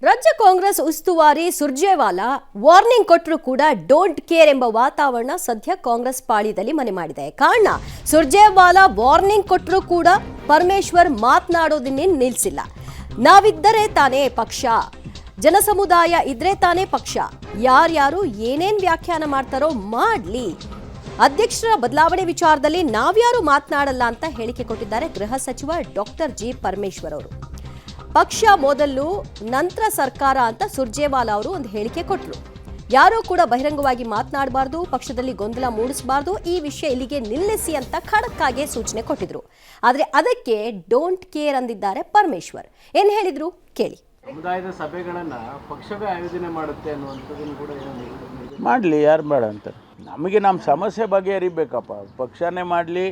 ರಾಜ್ಯ ಕಾಂಗ್ರೆಸ್ ಉಸ್ತುವಾರಿ ಸುರ್ಜೇವಾಲಾ ವಾರ್ನಿಂಗ್ ಕೊಟ್ಟರು ಕೂಡ ಡೋಂಟ್ ಕೇರ್ ಎಂಬ ವಾತಾವರಣ ಸದ್ಯ ಕಾಂಗ್ರೆಸ್ ಪಾಳ್ಯದಲ್ಲಿ ಮನೆ ಮಾಡಿದೆ. ಕಾರಣ ಸುರ್ಜೇವಾಲಾ ವಾರ್ನಿಂಗ್ ಕೊಟ್ಟರು ಕೂಡ ಪರಮೇಶ್ವರ್ ಮಾತನಾಡೋದನ್ನೇ ನಿಲ್ಲಿಸಿಲ್ಲ. ನಾವಿದ್ದರೆ ತಾನೇ ಪಕ್ಷ, ಜನಸಮುದಾಯ ಇದ್ರೆ ತಾನೇ ಪಕ್ಷ, ಯಾರ್ಯಾರು ಏನೇನ್ ವ್ಯಾಖ್ಯಾನ ಮಾಡ್ತಾರೋ ಮಾಡ್ಲಿ, ಅಧ್ಯಕ್ಷರ ಬದಲಾವಣೆ ವಿಚಾರದಲ್ಲಿ ನಾವ್ಯಾರು ಮಾತನಾಡಲ್ಲ ಅಂತ ಹೇಳಿಕೆ ಕೊಟ್ಟಿದ್ದಾರೆ ಗೃಹ ಸಚಿವ ಡಾಕ್ಟರ್ ಜಿ ಪರಮೇಶ್ವರ್ ಅವರು. ಪಕ್ಷ ಮೊದಲು ನಂತರ ಸರ್ಕಾರ ಅಂತ ಸುರ್ಜೇವಾಲಾ ಅವರು ಒಂದು ಹೇಳಿಕೆ ಕೊಟ್ಟರು. ಯಾರೂ ಕೂಡ ಬಹಿರಂಗವಾಗಿ ಮಾತನಾಡಬಾರ್ದು, ಪಕ್ಷದಲ್ಲಿ ಗೊಂದಲ ಮೂಡಿಸಬಾರ್ದು, ಈ ವಿಷಯ ಇಲ್ಲಿಗೆ ನಿಲ್ಲಿಸಿ ಅಂತ ಖಡಕ್ ಆಗಿ ಸೂಚನೆ ಕೊಟ್ಟಿದ್ರು. ಆದರೆ ಅದಕ್ಕೆ ಡೋಂಟ್ ಕೇರ್ ಅಂದಿದ್ದಾರೆ ಪರಮೇಶ್ವರ್. ಏನ್ ಹೇಳಿದ್ರು ಕೇಳಿ. ಸಮುದಾಯದ ಸಭೆಗಳನ್ನ ಪಕ್ಷವೇ ಆಯೋಜನೆ ಮಾಡುತ್ತೆ ಅನ್ನುವಂಥದ್ದನ್ನು ಕೂಡ ಮಾಡಲಿ, ಯಾರು ಬೇಡ ಅಂತಾರೆ. ನಮಗೆ ನಮ್ಮ ಸಮಸ್ಯೆ ಬಗೆಹರಿಬೇಕಪ್ಪ, ಪಕ್ಷನೇ ಮಾಡಲಿ.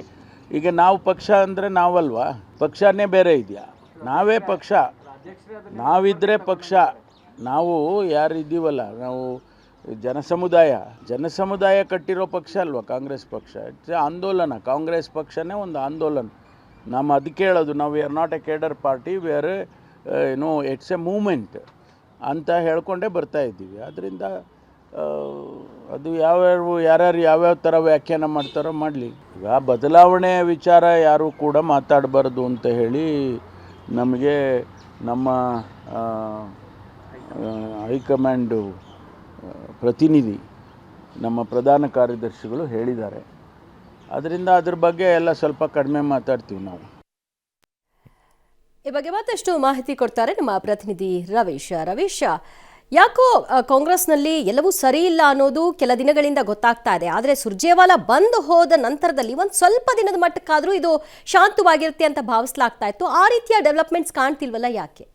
ಈಗ ನಾವು ಪಕ್ಷ ಅಂದರೆ ನಾವಲ್ವಾ, ಪಕ್ಷನೇ ಬೇರೆ ಇದೆಯಾ? ನಾವೇ ಪಕ್ಷ, ನಾವಿದ್ದರೆ ಪಕ್ಷ. ನಾವು ಯಾರು ಇದ್ದೀವಲ್ಲ, ನಾವು ಜನಸಮುದಾಯ ಕಟ್ಟಿರೋ ಪಕ್ಷ ಅಲ್ವಾ ಕಾಂಗ್ರೆಸ್ ಪಕ್ಷ. ಇಟ್ಸ್ ಆಂದೋಲನ. ಕಾಂಗ್ರೆಸ್ ಪಕ್ಷನೇ ಒಂದು ಆಂದೋಲನ. ನಮ್ಮ ಅದಕ್ಕೆ ಹೇಳೋದು, ನಾವು we are not a cadre party, we are it's a movement ಅಂತ ಹೇಳ್ಕೊಂಡೇ ಬರ್ತಾ ಇದ್ದೀವಿ. ಅದರಿಂದ ಅದು ಯಾರ್ಯಾರು ಯಾವ್ಯಾವ ಥರ ವ್ಯಾಖ್ಯಾನ ಮಾಡ್ತಾರೋ ಮಾಡಲಿ. ಈಗ ಬದಲಾವಣೆ ವಿಚಾರ ಯಾರೂ ಕೂಡ ಮಾತಾಡಬಾರ್ದು ಅಂತ ಹೇಳಿ ನಮಗೆ ನಮ್ಮ ಹೈಕಮಾಂಡು ಪ್ರತಿನಿಧಿ, ನಮ್ಮ ಪ್ರಧಾನ ಕಾರ್ಯದರ್ಶಿಗಳು ಹೇಳಿದ್ದಾರೆ. ಅದರಿಂದ ಅದ್ರ ಬಗ್ಗೆ ಎಲ್ಲ ಸ್ವಲ್ಪ ಕಡಿಮೆ ಮಾತಾಡ್ತೀವಿ ನಾವು. ಈ ಬಗ್ಗೆ ಮತ್ತಷ್ಟು ಮಾಹಿತಿ ಕೊಡ್ತಾರೆ ನಮ್ಮ ಪ್ರತಿನಿಧಿ ರವೀಶ್. ಯಾಕೋ ಕಾಂಗ್ರೆಸ್ನಲ್ಲಿ ಎಲ್ಲವೂ ಸರಿ ಇಲ್ಲ ಅನ್ನೋದು ಕೆಲ ದಿನಗಳಿಂದ ಗೊತ್ತಾಗ್ತಾ ಇದೆ. ಆದರೆ ಸುರ್ಜೇವಾಲಾ ಬಂದು ಹೋದ ನಂತರದಲ್ಲಿ ಒಂದು ಸ್ವಲ್ಪ ದಿನದ ಮಟ್ಟಕ್ಕಾದರೂ ಇದು ಶಾಂತವಾಗಿರುತ್ತೆ ಅಂತ ಭಾವಿಸಲಾಗ್ತಾ ಇತ್ತು. ಆ ರೀತಿಯ ಡೆವಲಪ್ಮೆಂಟ್ಸ್ ಕಾಣ್ತಿಲ್ವಲ್ಲ, ಯಾಕೆ?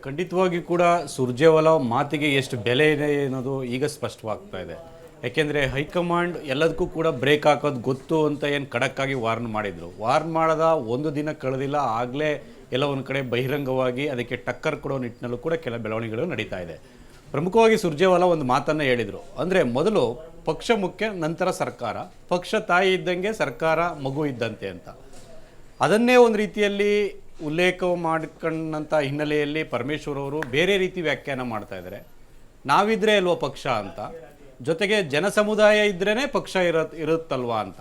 ಖಂಡಿತವಾಗಿ ಕೂಡ ಸುರ್ಜೇವಾಲಾ ಮಾತಿಗೆ ಎಷ್ಟು ಬೆಲೆ ಇದೆ ಅನ್ನೋದು ಈಗ ಸ್ಪಷ್ಟವಾಗ್ತಾ ಇದೆ. ಯಾಕೆಂದರೆ ಹೈಕಮಾಂಡ್ ಎಲ್ಲದಕ್ಕೂ ಕೂಡ ಬ್ರೇಕ್ ಹಾಕೋದು ಗೊತ್ತು ಅಂತ ಏನು ಖಡಕ್ಕಾಗಿ ವಾರ್ನ್ ಮಾಡಿದರು. ವಾರ್ನ್ ಮಾಡದ ಒಂದು ದಿನ ಕಳೆದಿಲ್ಲ, ಆಗಲೇ ಎಲ್ಲ ಒಂದು ಕಡೆ ಬಹಿರಂಗವಾಗಿ ಅದಕ್ಕೆ ಟಕ್ಕರ್ ಕೊಡೋ ನಿಟ್ಟಿನಲ್ಲೂ ಕೂಡ ಕೆಲ ಬೆಳವಣಿಗೆಗಳು ನಡೀತಾ ಇದೆ. ಪ್ರಮುಖವಾಗಿ ಸುರ್ಜೇವಾಲಾ ಒಂದು ಮಾತನ್ನು ಹೇಳಿದರು. ಅಂದರೆ ಮೊದಲು ಪಕ್ಷ ಮುಖ್ಯ, ನಂತರ ಸರ್ಕಾರ, ಪಕ್ಷ ತಾಯಿ ಇದ್ದಂಗೆ ಸರ್ಕಾರ ಮಗು ಇದ್ದಂತೆ ಅಂತ. ಅದನ್ನೇ ಒಂದು ರೀತಿಯಲ್ಲಿ ಉಲ್ಲೇಖ ಮಾಡಿಕೊಂಡಂಥ ಹಿನ್ನೆಲೆಯಲ್ಲಿ ಪರಮೇಶ್ವರ್ ಅವರು ಬೇರೆ ರೀತಿ ವ್ಯಾಖ್ಯಾನ ಮಾಡ್ತಾ ಇದ್ದಾರೆ. ನಾವಿದ್ರೆ ಅಲ್ವ ಪಕ್ಷ ಅಂತ, ಜೊತೆಗೆ ಜನಸಮುದಾಯ ಇದ್ರೇ ಪಕ್ಷ ಇರುತ್ತಲ್ವಾ ಅಂತ.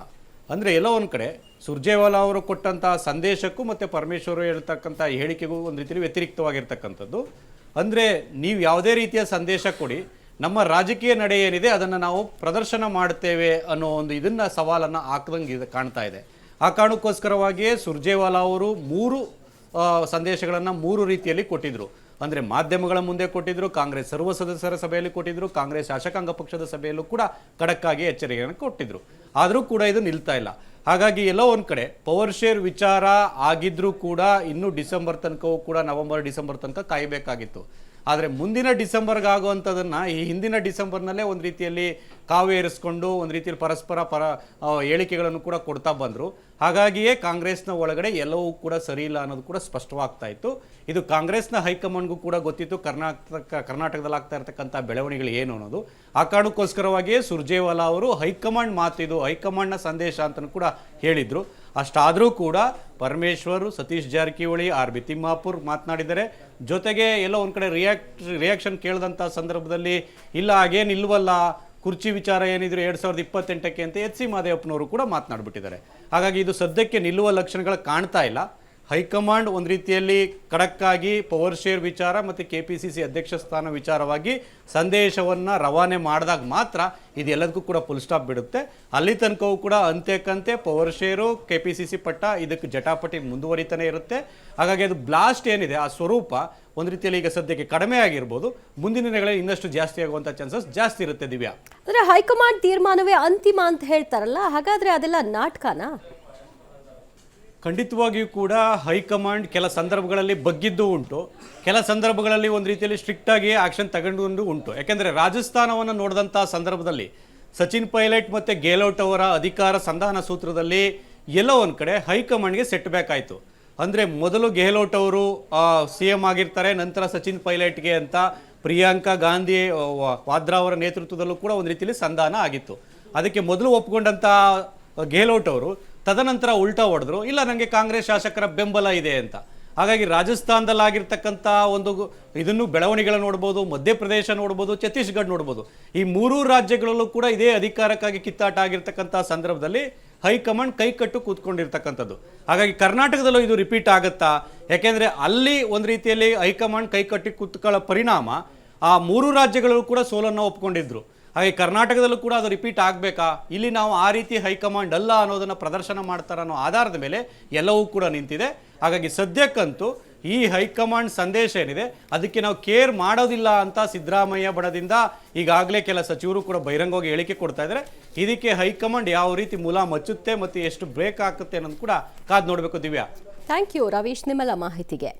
ಅಂದರೆ ಎಲ್ಲೋ ಒಂದು ಕಡೆ ಸುರ್ಜೇವಾಲಾ ಅವರು ಕೊಟ್ಟಂಥ ಸಂದೇಶಕ್ಕೂ ಮತ್ತು ಪರಮೇಶ್ವರ್ ಹೇಳ್ತಕ್ಕಂಥ ಹೇಳಿಕೆಗೂ ಒಂದು ರೀತಿಯಲ್ಲಿ ವ್ಯತಿರಿಕ್ತವಾಗಿರ್ತಕ್ಕಂಥದ್ದು. ಅಂದರೆ ನೀವು ಯಾವುದೇ ರೀತಿಯ ಸಂದೇಶ ಕೊಡಿ, ನಮ್ಮ ರಾಜಕೀಯ ನಡೆ ಏನಿದೆ ಅದನ್ನು ನಾವು ಪ್ರದರ್ಶನ ಮಾಡ್ತೇವೆ ಅನ್ನೋ ಒಂದು ಇದನ್ನು ಸವಾಲನ್ನು ಹಾಕ್ದಂಗೆ ಕಾಣ್ತಾ ಇದೆ. ಆ ಕಾರಣಕ್ಕೋಸ್ಕರವಾಗಿಯೇ ಸುರ್ಜೇವಾಲಾ ಅವರು 3 ಸಂದೇಶಗಳನ್ನು 3 ರೀತಿಯಲ್ಲಿ ಕೊಟ್ಟಿದ್ದರು. ಅಂದರೆ ಮಾಧ್ಯಮಗಳ ಮುಂದೆ ಕೊಟ್ಟಿದ್ದರು, ಕಾಂಗ್ರೆಸ್ ಸರ್ವ ಸದಸ್ಯರ ಸಭೆಯಲ್ಲಿ ಕೊಟ್ಟಿದ್ದರು, ಕಾಂಗ್ರೆಸ್ ಶಾಸಕಾಂಗ ಪಕ್ಷದ ಸಭೆಯಲ್ಲೂ ಕೂಡ ಖಡಕ್ಕಾಗಿ ಎಚ್ಚರಿಕೆಯನ್ನು ಕೊಟ್ಟಿದ್ದರು. ಆದರೂ ಕೂಡ ಇದು ನಿಲ್ತಾ ಇಲ್ಲ. ಹಾಗಾಗಿ ಎಲ್ಲೋ ಒಂದು ಕಡೆ ಪವರ್ ಶೇರ್ ವಿಚಾರ ಆಗಿದ್ರೂ ಕೂಡ ಇನ್ನೂ ಡಿಸೆಂಬರ್ ತನಕವೂ ಕೂಡ ನವೆಂಬರ್-ಡಿಸೆಂಬರ್ ತನಕ ಕಾಯಬೇಕಾಗಿತ್ತು. ಆದರೆ ಮುಂದಿನ ಡಿಸೆಂಬರ್ಗೆ ಆಗುವಂಥದ್ದನ್ನು ಈ ಹಿಂದಿನ ಡಿಸೆಂಬರ್ನಲ್ಲೇ ಒಂದು ರೀತಿಯಲ್ಲಿ ಕಾವೇರಿಸ್ಕೊಂಡು ಒಂದು ರೀತಿಯಲ್ಲಿ ಪರಸ್ಪರ ಹೇಳಿಕೆಗಳನ್ನು ಕೂಡ ಕೊಡ್ತಾ ಬಂದರು. ಹಾಗಾಗಿಯೇ ಕಾಂಗ್ರೆಸ್ನ ಒಳಗಡೆ ಎಲ್ಲವೂ ಕೂಡ ಸರಿ ಇಲ್ಲ ಅನ್ನೋದು ಕೂಡ ಸ್ಪಷ್ಟವಾಗ್ತಾ ಇತ್ತು. ಇದು ಕಾಂಗ್ರೆಸ್ನ ಹೈಕಮಾಂಡ್ಗೂ ಕೂಡ ಗೊತ್ತಿತ್ತು ಕರ್ನಾಟಕದಲ್ಲಿ ಆಗ್ತಾ ಇರತಕ್ಕಂಥ ಬೆಳವಣಿಗೆಗಳು ಏನು ಅನ್ನೋದು. ಆ ಕಾರಣಕ್ಕೋಸ್ಕರವಾಗಿಯೇ ಸುರ್ಜೇವಾಲಾ ಅವರು ಹೈಕಮಾಂಡ್ ಮಾತಿದು, ಹೈಕಮಾಂಡ್ನ ಸಂದೇಶ ಅಂತಲೂ ಕೂಡ ಹೇಳಿದರು. ಅಷ್ಟಾದರೂ ಕೂಡ ಪರಮೇಶ್ವರ್, ಸತೀಶ್ ಜಾರಕಿಹೊಳಿ, ಆರ್ ಬಿ ತಿಮ್ಮಾಪುರ್ ಮಾತನಾಡಿದ್ದಾರೆ. ಜೊತೆಗೆ ಎಲ್ಲೋ ಒಂದು ಕಡೆ ರಿಯಾಕ್ಷನ್ ಕೇಳಿದಂಥ ಸಂದರ್ಭದಲ್ಲಿ ಇಲ್ಲ ಹಾಗೇನಿಲ್ವಲ್ಲ, ಕುರ್ಚಿ ವಿಚಾರ ಏನಿದ್ರು 2028ಕ್ಕೆ ಅಂತ ಎಚ್ ಸಿ ಮಾದೇವಪ್ಪನವರು ಕೂಡ ಮಾತನಾಡ್ಬಿಟ್ಟಿದ್ದಾರೆ. ಹಾಗಾಗಿ ಇದು ಸದ್ಯಕ್ಕೆ ನಿಲ್ಲುವ ಲಕ್ಷಣಗಳು ಕಾಣ್ತಾ ಇಲ್ಲ. ಹೈಕಮಾಂಡ್ ಒಂದು ರೀತಿಯಲ್ಲಿ ಖಡಕ್ಕಾಗಿ ಪವರ್ ಶೇರ್ ವಿಚಾರ ಮತ್ತು KPCC ಅಧ್ಯಕ್ಷ ಸ್ಥಾನ ವಿಚಾರವಾಗಿ ಸಂದೇಶವನ್ನು ರವಾನೆ ಮಾಡಿದಾಗ ಮಾತ್ರ ಇದೆಲ್ಲದಕ್ಕೂ ಕೂಡ ಫುಲ್ ಸ್ಟಾಪ್ ಬಿಡುತ್ತೆ. ಅಲ್ಲಿ ತನಕವೂ ಕೂಡ ಅಂತ್ಯಕ್ಕಂತೆ ಪವರ್ ಶೇರು, KPCC ಪಟ್ಟ ಇದಕ್ಕೆ ಜಟಾಪಟಿ ಮುಂದುವರಿತಾನೆ ಇರುತ್ತೆ. ಹಾಗಾಗಿ ಅದು ಬ್ಲಾಸ್ಟ್ ಏನಿದೆ ಆ ಸ್ವರೂಪ ಒಂದು ರೀತಿಯಲ್ಲಿ ಈಗ ಸದ್ಯಕ್ಕೆ ಕಡಿಮೆ ಆಗಿರ್ಬೋದು, ಮುಂದಿನ ದಿನಗಳಲ್ಲಿ ಇನ್ನಷ್ಟು ಜಾಸ್ತಿ ಆಗುವಂಥ ಚಾನ್ಸಸ್ ಜಾಸ್ತಿ ಇರುತ್ತೆ. ದಿವ್ಯಾ, ಅಂದರೆ ಹೈಕಮಾಂಡ್ ತೀರ್ಮಾನವೇ ಅಂತಿಮ ಅಂತ ಹೇಳ್ತಾರಲ್ಲ, ಹಾಗಾದರೆ ಅದೆಲ್ಲ ನಾಟಕನಾ? ಖಂಡಿತವಾಗಿಯೂ ಕೂಡ ಹೈಕಮಾಂಡ್ ಕೆಲ ಸಂದರ್ಭಗಳಲ್ಲಿ ಬಗ್ಗಿದ್ದು ಉಂಟು, ಕೆಲ ಸಂದರ್ಭಗಳಲ್ಲಿ ಒಂದು ರೀತಿಯಲ್ಲಿ ಸ್ಟ್ರಿಕ್ಟಾಗಿ ಆ್ಯಕ್ಷನ್ ತಗೊಂಡು ಉಂಟು. ಯಾಕೆಂದರೆ ರಾಜಸ್ಥಾನವನ್ನು ನೋಡಿದಂಥ ಸಂದರ್ಭದಲ್ಲಿ ಸಚಿನ್ ಪೈಲಟ್ ಮತ್ತು ಗೆಹ್ಲೋಟ್ ಅವರ ಅಧಿಕಾರ ಸಂಧಾನ ಸೂತ್ರದಲ್ಲಿ ಎಲ್ಲೋ ಒಂದು ಕಡೆ ಹೈಕಮಾಂಡ್ಗೆ ಸೆಟ್ ಬ್ಯಾಕ್ ಆಯಿತು. ಅಂದರೆ ಮೊದಲು ಗೆಹ್ಲೋಟ್ ಅವರು CM ಆಗಿರ್ತಾರೆ, ನಂತರ ಸಚಿನ್ ಪೈಲಟ್ಗೆ ಅಂತ ಪ್ರಿಯಾಂಕಾ ಗಾಂಧಿ ವಾದ್ರಾ ಅವರ ನೇತೃತ್ವದಲ್ಲೂ ಕೂಡ ಒಂದು ರೀತಿಯಲ್ಲಿ ಸಂಧಾನ ಆಗಿತ್ತು. ಅದಕ್ಕೆ ಮೊದಲು ಒಪ್ಪಿಕೊಂಡಂಥ ಗೆಹ್ಲೋಟ್ ಅವರು ತದನಂತರ ಉಲ್ಟಾ ಹೊಡೆದ್ರು, ಇಲ್ಲ ನನಗೆ ಕಾಂಗ್ರೆಸ್ ಶಾಸಕರ ಬೆಂಬಲ ಇದೆ ಅಂತ. ಹಾಗಾಗಿ ರಾಜಸ್ಥಾನದಲ್ಲಾಗಿರ್ತಕ್ಕಂಥ ಒಂದು ಇದನ್ನು ಬೆಳವಣಿಗೆಗಳನ್ನು ನೋಡ್ಬೋದು, ಮಧ್ಯಪ್ರದೇಶ ನೋಡ್ಬೋದು, ಛತ್ತೀಸ್ಗಢ ನೋಡ್ಬೋದು. ಈ ಮೂರೂ ರಾಜ್ಯಗಳಲ್ಲೂ ಕೂಡ ಇದೇ ಅಧಿಕಾರಕ್ಕಾಗಿ ಕಿತ್ತಾಟ ಆಗಿರ್ತಕ್ಕಂಥ ಸಂದರ್ಭದಲ್ಲಿ ಹೈಕಮಾಂಡ್ ಕೈಕಟ್ಟು ಕೂತ್ಕೊಂಡಿರ್ತಕ್ಕಂಥದ್ದು. ಹಾಗಾಗಿ ಕರ್ನಾಟಕದಲ್ಲೂ ಇದು ರಿಪೀಟ್ ಆಗುತ್ತಾ? ಯಾಕೆಂದರೆ ಅಲ್ಲಿ ಒಂದು ರೀತಿಯಲ್ಲಿ ಹೈಕಮಾಂಡ್ ಕೈಕಟ್ಟಿ ಕೂತ್ಕೊಳ್ಳೋ ಪರಿಣಾಮ ಆ ಮೂರು ರಾಜ್ಯಗಳಲ್ಲೂ ಕೂಡ ಸೋಲನ್ನು ಒಪ್ಕೊಂಡಿದ್ರು. ಹಾಗೆ ಕರ್ನಾಟಕದಲ್ಲೂ ಕೂಡ ಅದು ರಿಪೀಟ್ ಆಗಬೇಕಾ? ಇಲ್ಲಿ ನಾವು ಆ ರೀತಿ ಹೈಕಮಾಂಡ್ ಅಲ್ಲ ಅನ್ನೋದನ್ನು ಪ್ರದರ್ಶನ ಮಾಡ್ತಾರೆ ಅನ್ನೋ ಆಧಾರದ ಮೇಲೆ ಎಲ್ಲವೂ ಕೂಡ ನಿಂತಿದೆ. ಹಾಗಾಗಿ ಸದ್ಯಕ್ಕಂತೂ ಈ ಹೈಕಮಾಂಡ್ ಸಂದೇಶ ಏನಿದೆ ಅದಕ್ಕೆ ನಾವು ಕೇರ್ ಮಾಡೋದಿಲ್ಲ ಅಂತ ಸಿದ್ದರಾಮಯ್ಯ ಬಣದಿಂದ ಈಗಾಗಲೇ ಕೆಲ ಸಚಿವರು ಕೂಡ ಬಹಿರಂಗವಾಗಿ ಹೇಳಿಕೆ ಕೊಡ್ತಾ ಇದ್ದಾರೆ. ಇದಕ್ಕೆ ಹೈಕಮಾಂಡ್ ಯಾವ ರೀತಿ ಮೂಲ ಮಚ್ಚುತ್ತೆ ಮತ್ತು ಎಷ್ಟು ಬ್ರೇಕ್ ಹಾಕುತ್ತೆ ಅನ್ನೋದು ಕೂಡ ಕಾದು ನೋಡಬೇಕು. ದಿವ್ಯಾ, ಥ್ಯಾಂಕ್ ಯು ರವೀಶ್ ನಿಮ್ಮೆಲ್ಲ ಮಾಹಿತಿಗೆ.